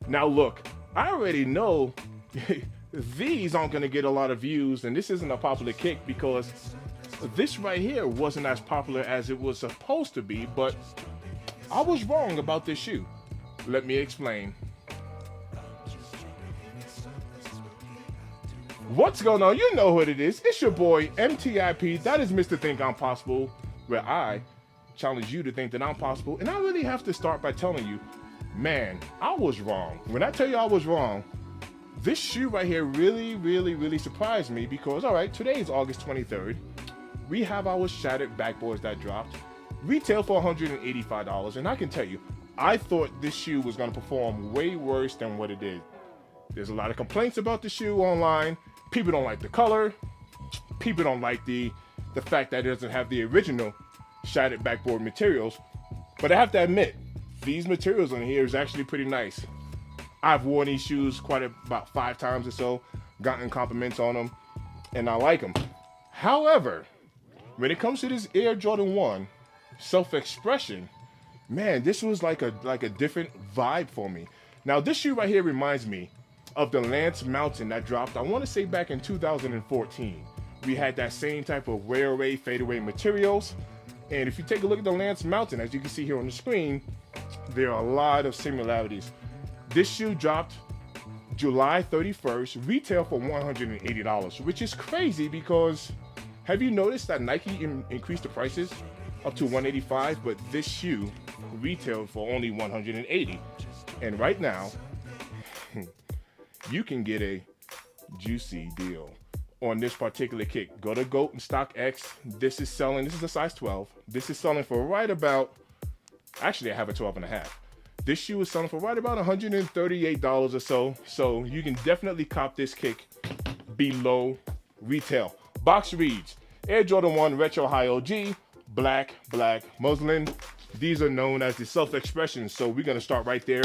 Now look, I already know these aren't going to get a lot of views, and this isn't a popular kick because this right here wasn't as popular as it was supposed to be, but I was wrong about this shoe. Let me explain. What's going on? You know what it is. It's your boy MTIP. That is Mr. Think I'm Possible, where I challenge you to think that I'm possible. And I really have to start by telling you, man, I was wrong. When I tell you I was wrong, this shoe right here really surprised me because, all right, today is August 23rd. We have our shattered backboards that dropped. Retail for $185. And I can tell you, I thought this shoe was going to perform way worse than what it did. There's a lot of complaints about the shoe online. People don't like the color. People don't like the fact that it doesn't have the original shattered backboard materials. But I have to admit, these materials on here is actually pretty nice. I've worn these shoes about 5 times or so, gotten compliments on them, and I like them. However, when it comes to this Air Jordan 1 self-expression, man, this was like a different vibe for me. Now, this shoe right here reminds me of the Lance Mountain that dropped, I want to say back in 2014. We had that same type of wear away, fade away materials. And if you take a look at the Lance Mountain, as you can see here on the screen, there are a lot of similarities. This shoe dropped July 31st, retail for $180, which is crazy because have you noticed that Nike increased the prices up to $185, but this shoe retailed for only $180. And right now, you can get a juicy deal on this particular kick. Go to GOAT and StockX. This is a size 12. This is selling for right about, actually I have a 12 and a half. This shoe is selling for right about $138 or so. So you can definitely cop this kick below retail. Box reads, Air Jordan 1 Retro High OG, black muslin. These are known as the self-expressions. So we're gonna start right there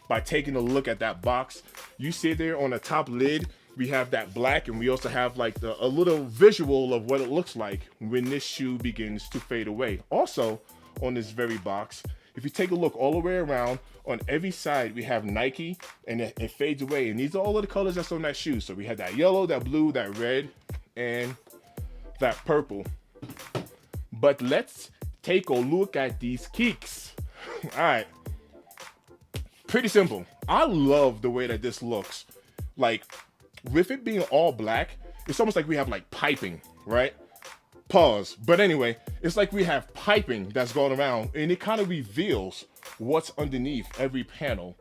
by taking a look at that box. You see there on the top lid, we have that black, and we also have like a little visual of what it looks like when this shoe begins to fade away. Also, on this very box, if you take a look all the way around, on every side, we have Nike, and it fades away. And these are all of the colors that's on that shoe. So we have that yellow, that blue, that red, and that purple. But let's take a look at these kicks. All right. Pretty simple. I love the way that this looks. Like, with it being all black, it's almost like we have like piping, right? Pause. But anyway, it's like we have piping that's going around, and it kind of reveals what's underneath every panel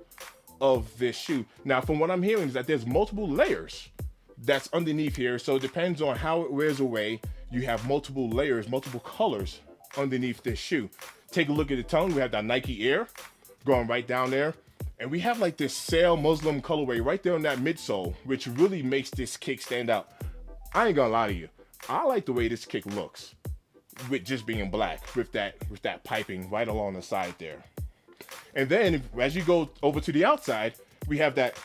of this shoe. Now, from what I'm hearing is that there's multiple layers that's underneath here. So it depends on how it wears away. You have multiple layers, multiple colors underneath this shoe. Take a look at the tongue. We have that Nike Air going right down there. And we have like this sail Muslim colorway right there on that midsole, which really makes this kick stand out. I ain't gonna lie to you. I like the way this kick looks with just being black with that piping right along the side there. And then as you go over to the outside, we have that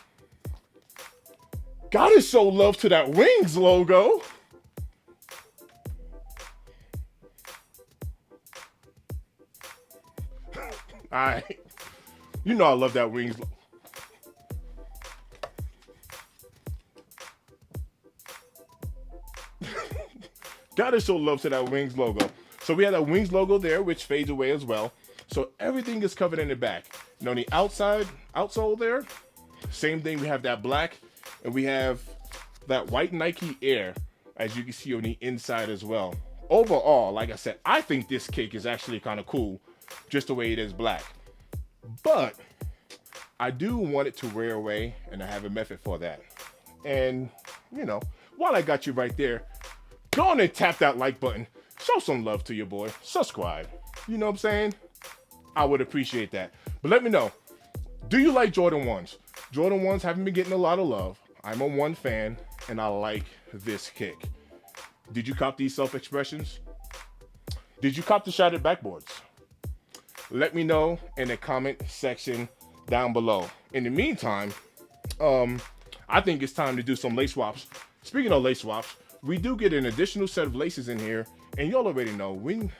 gotta show love to that Wings logo. All right. You know I love that Wings. Gotta show love to that Wings logo. So we have that Wings logo there, which fades away as well. So everything is covered in the back. And on the outsole there, same thing. We have that black, and we have that white Nike Air, as you can see on the inside as well. Overall, like I said, I think this kick is actually kind of cool, just the way it is black. But I do want it to wear away, and I have a method for that. And, you know, while I got you right there, go on and tap that like button. Show some love to your boy. Subscribe. You know what I'm saying? I would appreciate that. But let me know, do you like Jordan 1s? Jordan 1s haven't been getting a lot of love. I'm a 1 fan, and I like this kick. Did you cop these self-expressions? Did you cop the shattered backboards? Let me know in the comment section down below. In the meantime, I think it's time to do some lace swaps. Speaking of lace swaps, we do get an additional set of laces in here, and y'all already know when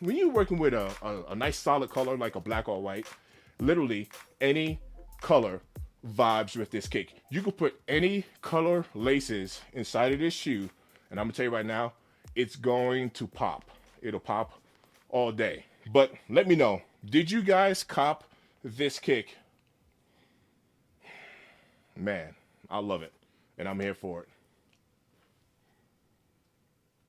you're working with a nice solid color like a black or white, literally any color vibes with this kick. You could put any color laces inside of this shoe, and I'm gonna tell you right now, it's going to pop. It'll pop all day. But let me know, did you guys cop this kick? Man, I love it, and I'm here for it.